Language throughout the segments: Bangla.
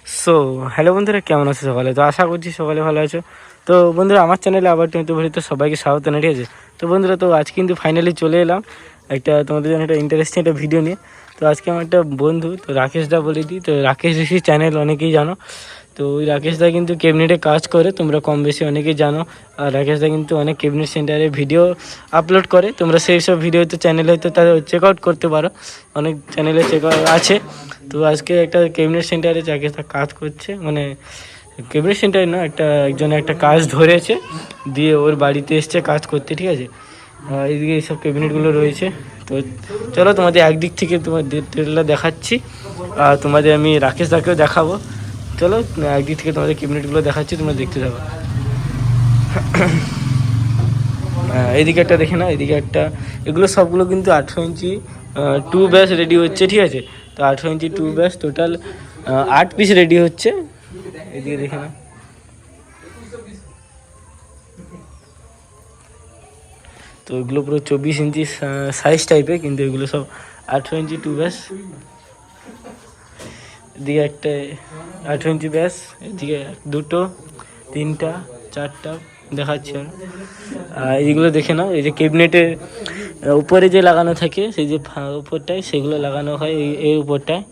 সো হ্যালো বন্ধুরা, কেমন আছো সকালে? তো আশা করছি সকালে ভালো আছো। তো বন্ধুরা, আমার চ্যানেলে আবার তুমি তো বলি তো সবাইকে স্বাগত না, ঠিক আছে? তো বন্ধুরা, তো আজ কিন্তু ফাইনালি চলে এলাম একটা তোমাদের জন্য একটা ইন্টারেস্টিং একটা ভিডিও নিয়ে। তো আজকে আমার একটা বন্ধু, তো রাকেশ দা বলে দিই, তো রাকেশ ঋষি চ্যানেল অনেকেই জানো। তো ওই রাকেশ দা কিন্তু ক্যাবিনেটে কাজ করে, তোমরা কম বেশি অনেকেই জানো। আর রাকেশ দা কিন্তু অনেক ক্যাবিনেট সেন্টারে ভিডিও আপলোড করে, তোমরা সেই সব ভিডিও তো চ্যানেলে হয়তো তাদের চেক আউট করতে পারো, অনেক চ্যানেলে চেক আছে। তো আজকে একটা ক্যাবিনেট সেন্টারে রাকেশ দা কাজ করছে, মানে ক্যাবিনেট সেন্টারে না, একজনে একটা কাজ ধরেছে, দিয়ে ওর বাড়িতে এসছে কাজ করতে, ঠিক আছে? এইদিকে এইসব ক্যাবিনেটগুলো রয়েছে। তো চলো তোমাদের একদিক থেকে তোমার ডিটেলটা দেখাচ্ছি, আর তোমাদের আমি রাকেশ দাকেও দেখাবো। চলো একদিক থেকে তোমাদের ক্যাবিনেটগুলো দেখাচ্ছি, তোমরা দেখতে থাকো। এইদিকে একটা দেখে না, এইদিকে একটা, এগুলো সবগুলো কিন্তু 18 ইঞ্চি 2 ব্যাস রেডি হচ্ছে, ঠিক আছে? তো 18 ইঞ্চি 2 ব্যাস টোটাল 8 পিস রেডি হচ্ছে। এদিকে দেখে না, তো এগুলো পুরো 24 ইঞ্চি সাইজ টাইপের, কিন্তু এগুলো সব 18 ইঞ্চি 2 ব্যাস। এদিকে একটা 18 ইঞ্চি ব্যাস, এদিকে দুটো, তিনটা, চারটা দেখাচ্ছি। আর এইগুলো দেখে নাও, এই যে ক্যাবিনেটের উপরে যে লাগানো থাকে, সেই যে উপরটায় সেগুলো লাগানো হয় এই উপরটায়।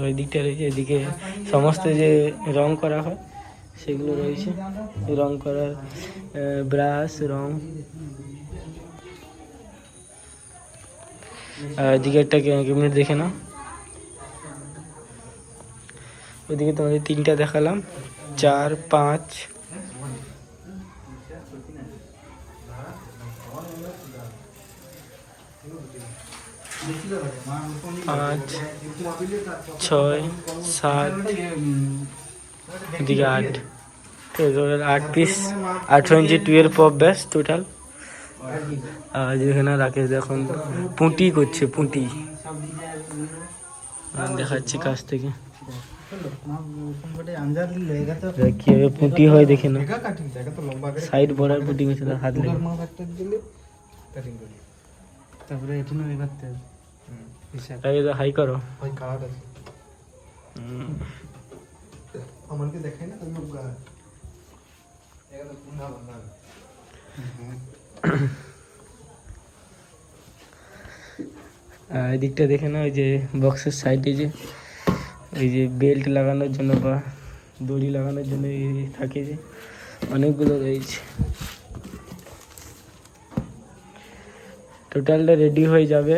ওই দিকটা রয়েছে, এদিকে সমস্ত যে রং করা হয় সেগুলো রয়েছে, রং করার ব্রাশ, রং। এদিকে একটা ক্যাবিনেট দেখে নাও, ওইদিকে তোমাদের 3টা দেখালাম, 4, 5, 5, 6, 7, এদিকে 8, টোটাল 8 পিস 18 ইঞ্চি 12 পপ ব্যাস টোটাল। আর যেখানে রাকেশ এখন পুঁটি করছে, পুঁটি দেখাচ্ছি কাছ থেকে কিভাবে পুঁটি হয়, দেখে না সাইড বর্ডার পুঁটি করছে হাত লেগে। তারপরে এখানে এগাতে হাই করো, ওই কার্ড আছে আমাকে দেখাই না তুমি এগাতে পুনা বানা এদিকটা দেখে না, ওই যে বক্সের সাইডে যে ওই যে বেল্ট লাগানোর জন্য বা দড়ি লাগানোর জন্য থাকে, যে অনেকগুলো রয়েছে। টোটালটা রেডি হয়ে যাবে,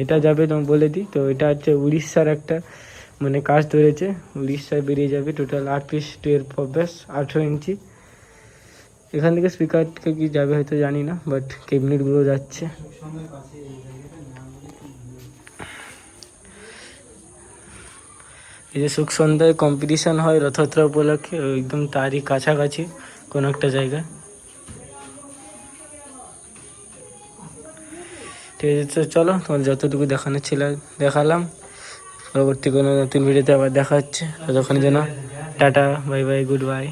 এটা যাবে তোমার বলে দিই। তো এটা হচ্ছে উড়িষ্যার একটা, মানে কাজ ধরেছে, উড়িষ্যায় বেরিয়ে যাবে টোটাল 8 পিস 12 পপ ব্যাস 18 ইঞ্চি। এখান থেকে স্পিকার কি যাবে হয়তো জানি না, বাট ক্যাবিনেটগুলো যাচ্ছে। এই যে সুখ সন্ধ্যায় কম্পিটিশান হয় রথযাত্রা উপলক্ষে, একদম তারই কাছাকাছি কোনো একটা জায়গায়। ঠিক আছে, তো চলো তোমার যতটুকু দেখানোর ছিল দেখালাম। পরবর্তী কোনো নতুন ভিডিওতে আবার দেখা হচ্ছে, ততক্ষণের জন্য tata, bye bye, good bye.